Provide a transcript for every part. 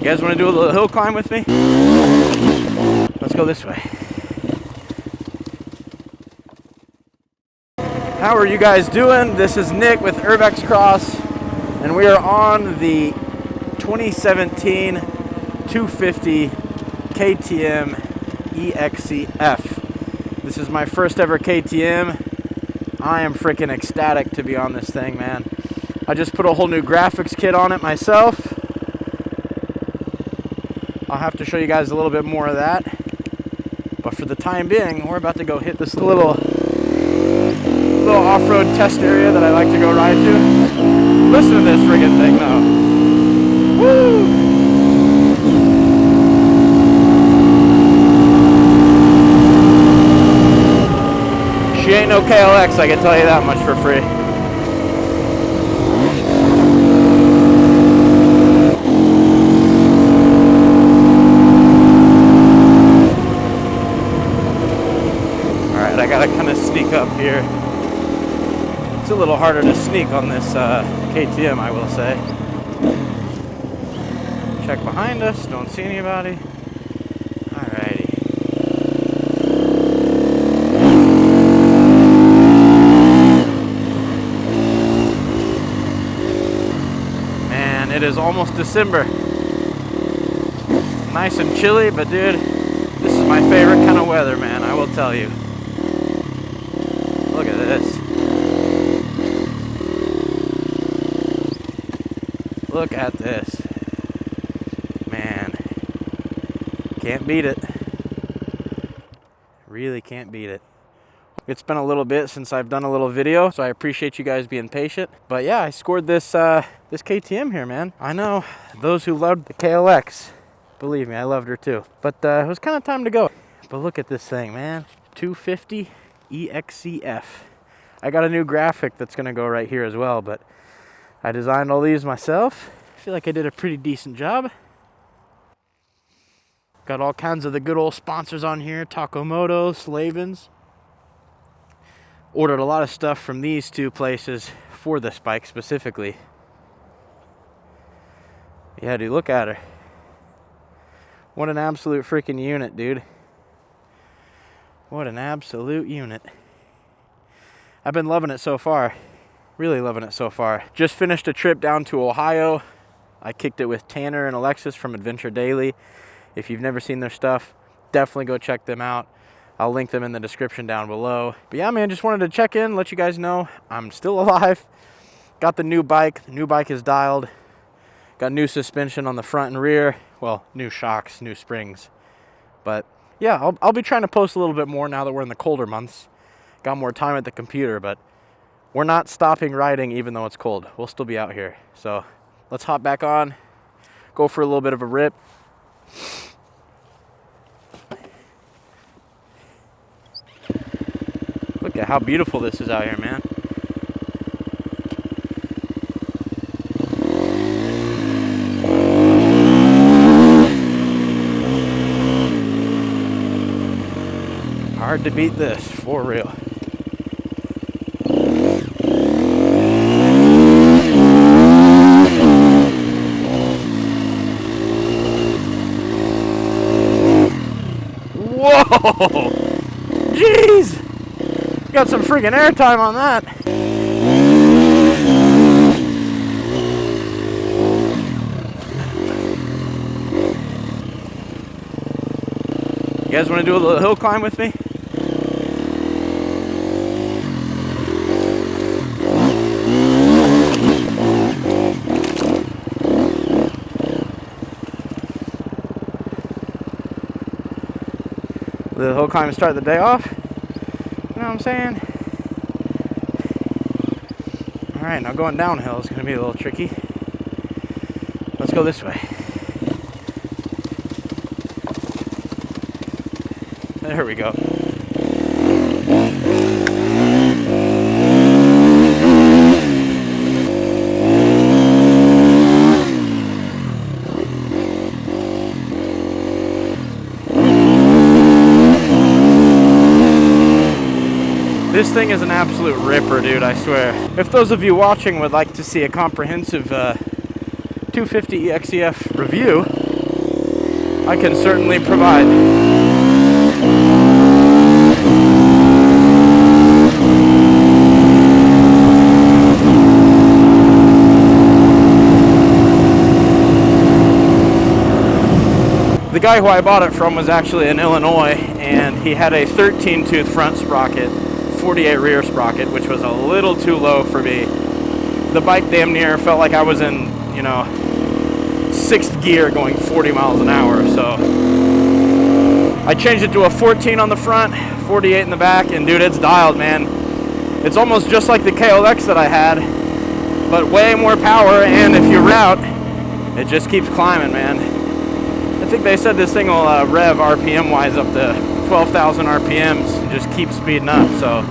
guys want to do a little hill climb with me? Let's go this way. How are you guys doing? This is Nick with Urbexcross, and we are on the 2017 250 KTM EXC-F. This is my first ever KTM. I am freaking ecstatic to be on this thing, man. I just put a whole new graphics kit on it myself. I'll have to show you guys a little bit more of that. But for the time being, we're about to go hit this little off-road test area that I like to go ride to. Listen to this friggin' thing though. Woo! She ain't no KLX, I can tell you that much for free. Alright, I gotta kind of sneak up here. It's a little harder to sneak on this KTM, I will say. Check behind us, don't see anybody. Alrighty. Man, it is almost December. Nice and chilly, but dude, this is my favorite kind of weather, man, I will tell you. Look at this. Look at this. Man. Can't beat it. Really can't beat it. It's been a little bit since I've done a little video, so I appreciate you guys being patient. But yeah, I scored this this KTM here, man. I know those who loved the KLX, believe me, I loved her too. But it was kind of time to go. But look at this thing, man. 250 EXC-F. I got a new graphic that's gonna go right here as well, but I designed all these myself. I feel like I did a pretty decent job. Got all kinds of the good old sponsors on here. Takomoto, Slavens. Ordered a lot of stuff from these two places for this bike specifically. Yeah, dude, look at her. What an absolute freaking unit, dude. What an absolute unit. I've been loving it so far. Really loving it so far. Just finished a trip down to Ohio. I kicked it with Tanner and Alexis from Adventure Daily. If you've never seen their stuff, definitely go check them out. I'll link them in the description down below. But yeah, man, just wanted to check in, let you guys know I'm still alive. Got the new bike. The new bike is dialed. Got new suspension on the front and rear. Well, new shocks, new springs. But yeah, I'll be trying to post a little bit more now that we're in the colder months. Got more time at the computer, but we're not stopping riding even though it's cold. We'll still be out here. So let's hop back on, go for a little bit of a rip. Look at how beautiful this is out here, man. Hard to beat this, for real. Whoa! Jeez! Got some freaking airtime on that. You guys want to do a little hill climb with me? The hill climb to start the day off. You know what I'm saying? Alright, now going downhill is going to be a little tricky. Let's go this way. There we go. This thing is an absolute ripper, dude, I swear. If those of you watching would like to see a comprehensive 250 EXC-F review, I can certainly provide. The guy who I bought it from was actually in Illinois, and he had a 13-tooth front sprocket, 48 rear sprocket, which was a little too low for me. The bike damn near felt like I was in, you know, 6th gear going 40 miles an hour. So I changed it to a 14 on the front, 48 in the back, and dude, it's dialed, man. It's almost just like the KLX that I had, but way more power, and if you route, it just keeps climbing, man. I think they said this thing will rev RPM-wise up to 12,000 RPMs and just keep speeding up, so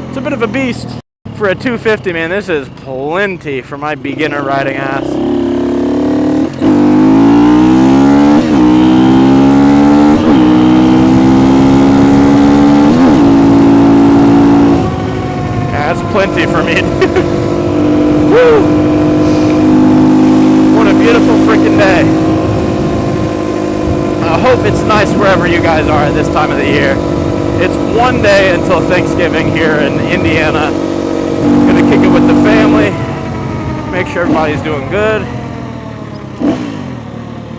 it's a bit of a beast. For a 250, man, this is plenty for my beginner riding ass. Yeah, that's plenty for me. Woo! What a beautiful freaking day. I hope it's nice wherever you guys are at this time of the year. It's one day until Thanksgiving here in Indiana. Gonna kick it with the family, make sure everybody's doing good.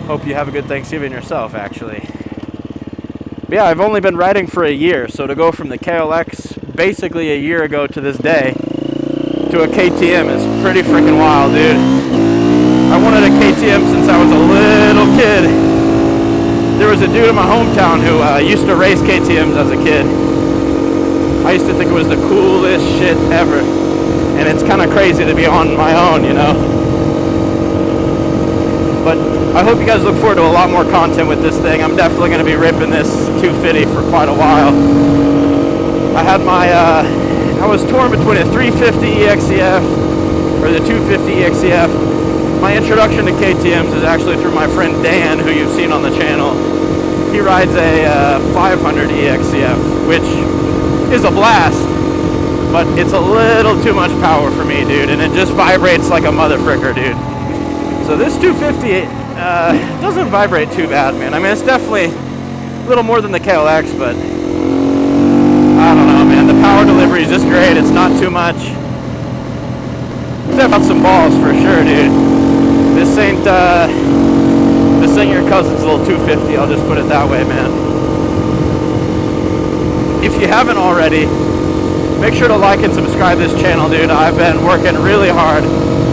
Hope you have a good Thanksgiving yourself, actually. But yeah, I've only been riding for a year, so to go from the KLX basically a year ago to this day to a KTM is pretty freaking wild, dude. I wanted a KTM since I was a little kid. There was a dude in my hometown who used to race KTMs as a kid. I used to think it was the coolest shit ever. And it's kind of crazy to be on my own, you know. But I hope you guys look forward to a lot more content with this thing. I'm definitely going to be ripping this 250 for quite a while. I had my, I was torn between a 350 EXC-F or the 250 EXC-F. My introduction to KTMs is actually through my friend Dan, who you've seen on the channel. He rides a 500 EXC-F, which is a blast, but it's a little too much power for me, dude, and it just vibrates like a mother fricker, dude. So this 250 doesn't vibrate too bad, man. I mean, it's definitely a little more than the KLX, but I don't know, man. The power delivery is just great. It's not too much. Definitely some balls for sure, dude. This ain't your cousin's little 250, I'll just put it that way, man. If you haven't already, make sure to like and subscribe this channel, dude. I've been working really hard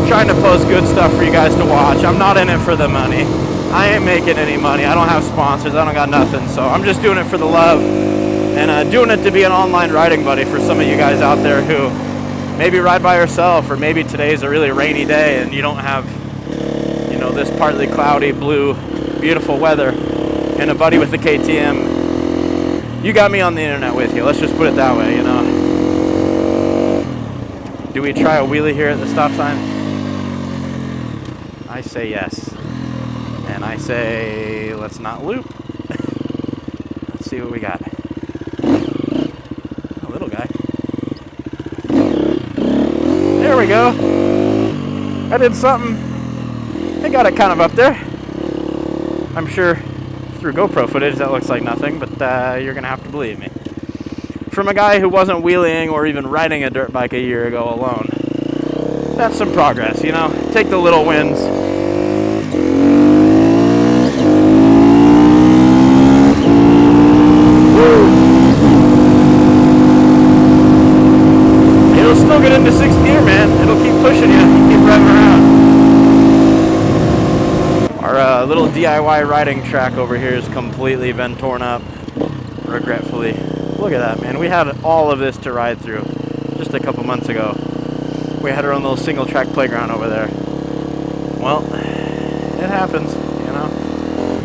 trying to post good stuff for you guys to watch. I'm not in it for the money. I ain't making any money. I don't have sponsors. I don't got nothing. So I'm just doing it for the love and doing it to be an online riding buddy for some of you guys out there who maybe ride by yourself, or maybe today's a really rainy day and you don't have, you know, this partly cloudy, blue, beautiful weather, and a buddy with the KTM. You got me on the internet with you. Let's just put it that way, you know. Do we try a wheelie here at the stop sign? I say yes. And I say let's not loop. Let's see what we got. A little guy. There we go. I did something. I got it kind of up there. I'm sure through GoPro footage that looks like nothing, but you're gonna have to believe me. From a guy who wasn't wheeling or even riding a dirt bike a year ago alone, that's some progress, you know. Take the little wins. Woo! It'll still get into 6th gear, man. It'll keep pushing you, keep revving around. Our little DIY riding track over here has completely been torn up, regretfully. Look at that, man. We had all of this to ride through just a couple months ago. We had our own little single track playground over there. Well, it happens, you know.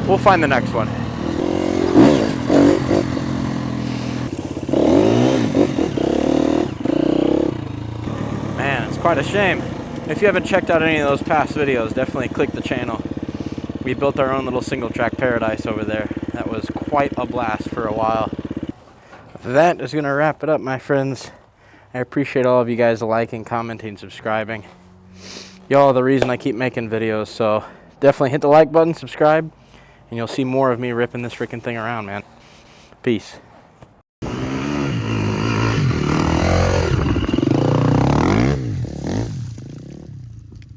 We'll find the next one. Man, it's quite a shame. If you haven't checked out any of those past videos, definitely click the channel. We built our own little single track paradise over there. That was quite a blast for a while. That is going to wrap it up, my friends. I appreciate all of you guys liking, commenting, subscribing. Y'all are the reason I keep making videos, so definitely hit the like button, subscribe, And you'll see more of me ripping this freaking thing around, man. Peace.